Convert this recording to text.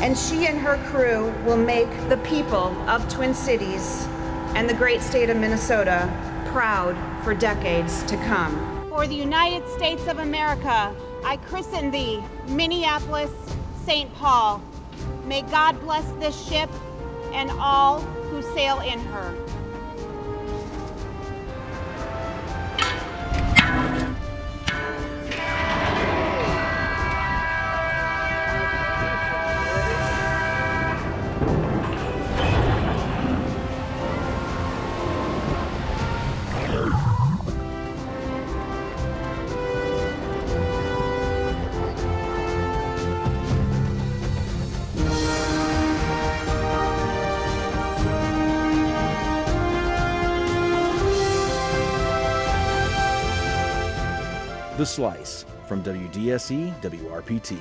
and she and her crew will make the people of Twin Cities and the great state of Minnesota proud for decades to come. For the United States of America, I christen thee Minneapolis-St. Paul. May God bless this ship and all who sail in her. The Slice from WDSE WRPT.